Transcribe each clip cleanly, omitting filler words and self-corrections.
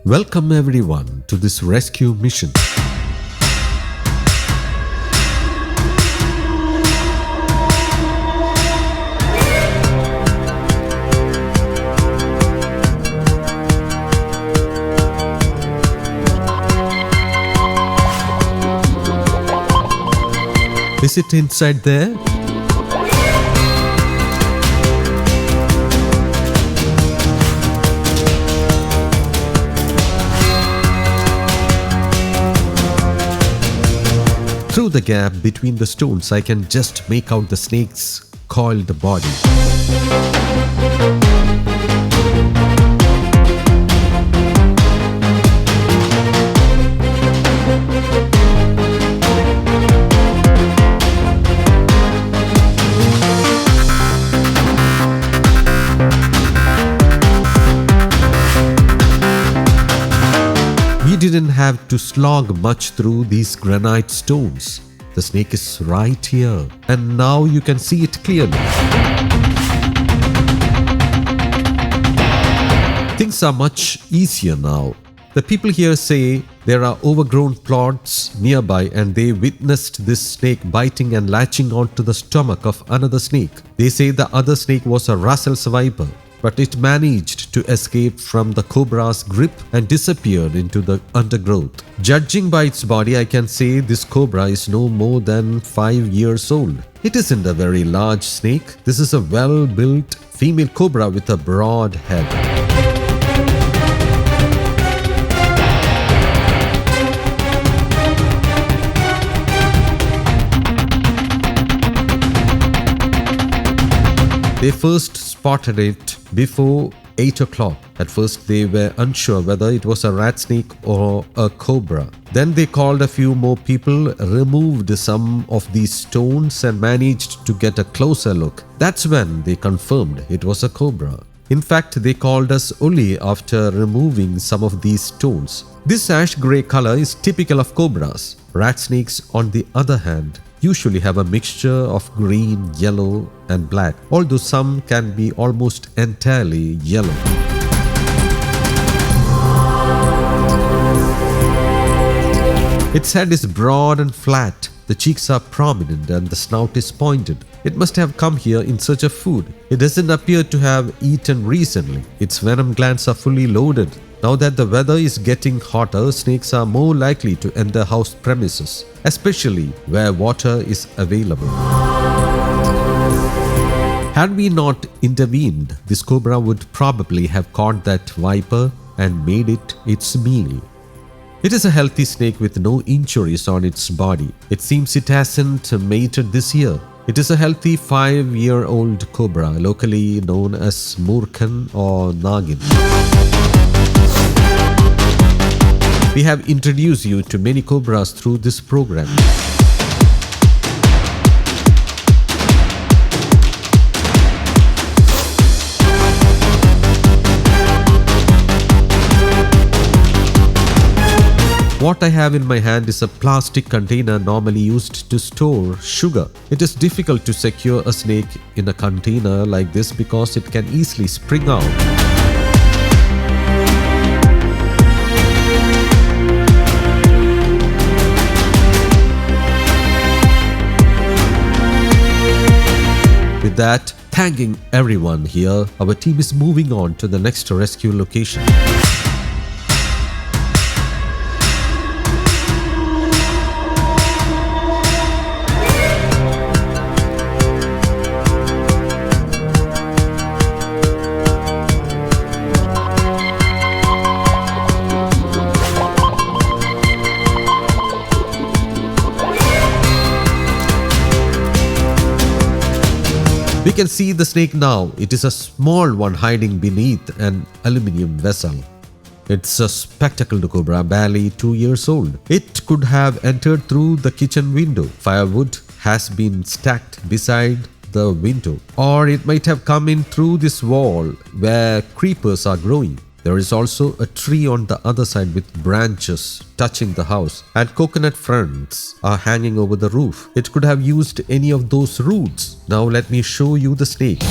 Welcome everyone to this rescue mission. Is it inside there? Through the gap between the stones, I can just make out the snake's coiled body. We didn't have to slog much through these granite stones. The snake is right here, and now you can see it clearly. Things are much easier now. The people here say there are overgrown plots nearby and they witnessed this snake biting and latching onto the stomach of another snake. They say the other snake was a Russell's viper, but it managed to escape from the cobra's grip and disappeared into the undergrowth. Judging by its body, I can say this cobra is no more than 5 years old. It isn't a very large snake. This is a well-built female cobra with a broad head. They first spotted it before 8 o'clock. At first they were unsure whether it was a rat snake or a cobra. Then they called a few more people, removed some of these stones and managed to get a closer look. That's when they confirmed it was a cobra. In fact, they called us only after removing some of these stones. This ash grey color is typical of cobras. Rat snakes, on the other hand, usually have a mixture of green, yellow and black, although some can be almost entirely yellow. Its head is broad and flat, the cheeks are prominent and the snout is pointed. It must have come here in search of food. It doesn't appear to have eaten recently. Its venom glands are fully loaded. Now that the weather is getting hotter, snakes are more likely to enter house premises, especially where water is available. Had we not intervened, this cobra would probably have caught that viper and made it its meal. It is a healthy snake with no injuries on its body. It seems it hasn't mated this year. It is a healthy 5-year-old cobra, locally known as Murkan or Nagin. We have introduced you to many cobras through this program. What I have in my hand is a plastic container normally used to store sugar. It is difficult to secure a snake in a container like this because it can easily spring out. With that, thanking everyone here, our team is moving on to the next rescue location. We can see the snake now. It is a small one hiding beneath an aluminium vessel. It's a spectacled cobra, barely 2 years old. It could have entered through the kitchen window. Firewood has been stacked beside the window. Or it might have come in through this wall where creepers are growing. There is also a tree on the other side with branches touching the house, and coconut fronds are hanging over the roof. It could have used any of those roots. Now let me show you the snake.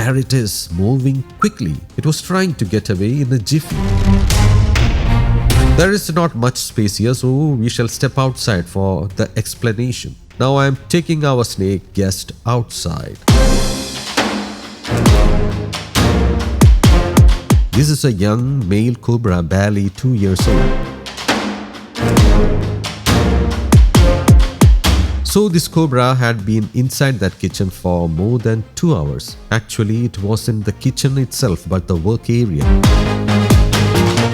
there it is, moving quickly. It was trying to get away in a jiffy. There is not much space here, so we shall step outside for the explanation. Now I am taking our snake guest outside. This is a young male cobra, barely 2 years old. So this cobra had been inside that kitchen for more than 2 hours. Actually, it wasn't the kitchen itself, but the work area.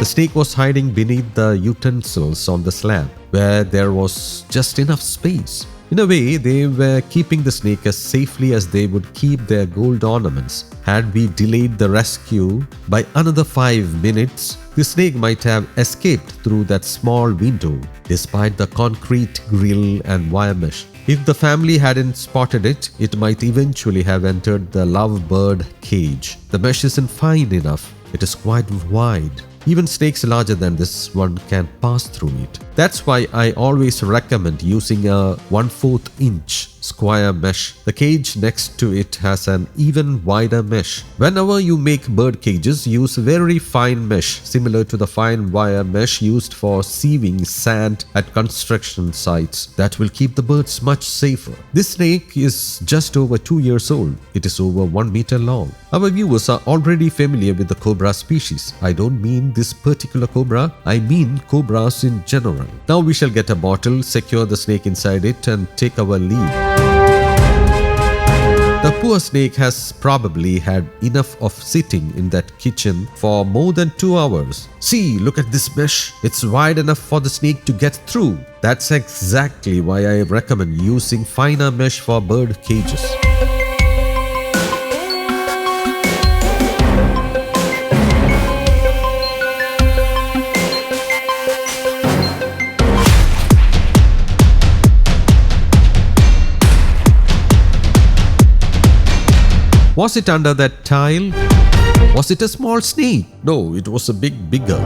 The snake was hiding beneath the utensils on the slab, where there was just enough space. In a way, they were keeping the snake as safely as they would keep their gold ornaments. Had we delayed the rescue by another 5 minutes, the snake might have escaped through that small window, despite the concrete grill and wire mesh. If the family hadn't spotted it, it might eventually have entered the lovebird cage. The mesh isn't fine enough. It is quite wide. Even snakes larger than this one can pass through it. That's why I always recommend using a 1/4 inch square mesh. The cage next to it has an even wider mesh. Whenever you make bird cages, use very fine mesh similar to the fine wire mesh used for sieving sand at construction sites. That will keep the birds much safer. This snake is just over 2 years old. It is over 1 meter long. Our viewers are already familiar with the cobra species. I don't mean this particular cobra, I mean cobras in general. Now we shall get a bottle, secure the snake inside it and take our leave. The poor snake has probably had enough of sitting in that kitchen for more than 2 hours. See, look at this mesh. It's wide enough for the snake to get through. That's exactly why I recommend using finer mesh for bird cages. Was it under that tile? Was it a small snake? No, it was a bigger.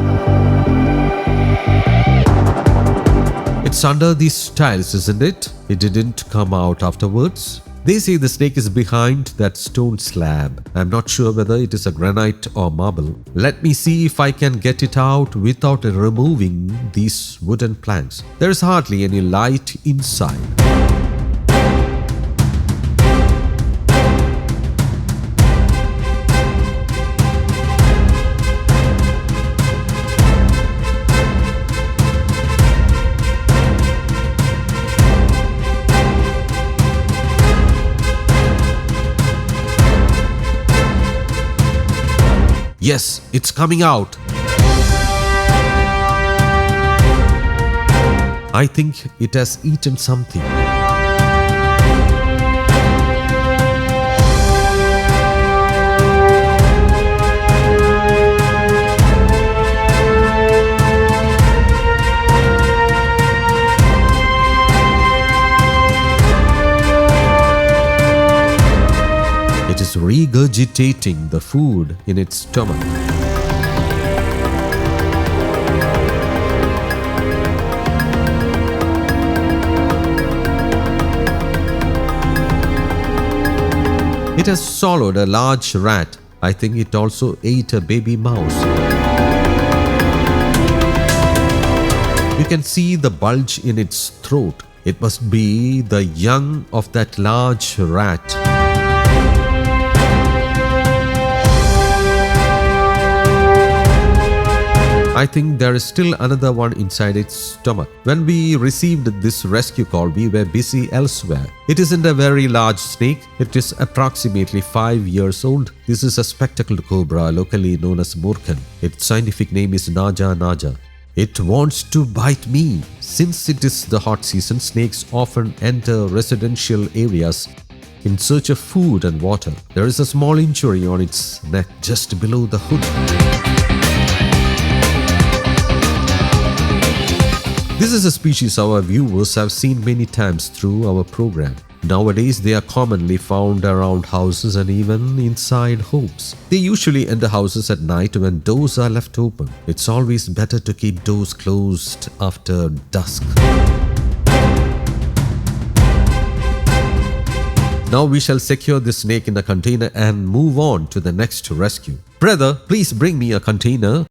It's under these tiles, isn't it? It didn't come out afterwards. They say the snake is behind that stone slab. I'm not sure whether it is a granite or marble. Let me see if I can get it out without removing these wooden planks. There is hardly any light inside. Yes, it's coming out. I think it has eaten something. It is regurgitating the food in its stomach. It has swallowed a large rat. I think it also ate a baby mouse. You can see the bulge in its throat. It must be the young of that large rat. I think there is still another one inside its stomach. When we received this rescue call, we were busy elsewhere. It isn't a very large snake. It is approximately 5 years old. This is a spectacled cobra, locally known as Murkan. Its scientific name is Naja Naja. It wants to bite me. Since it is the hot season, snakes often enter residential areas in search of food and water. There is a small injury on its neck just below the hood. This is a species our viewers have seen many times through our program. Nowadays, they are commonly found around houses and even inside homes. They usually enter houses at night when doors are left open. It's always better to keep doors closed after dusk. Now we shall secure this snake in a container and move on to the next rescue. Brother, please bring me a container.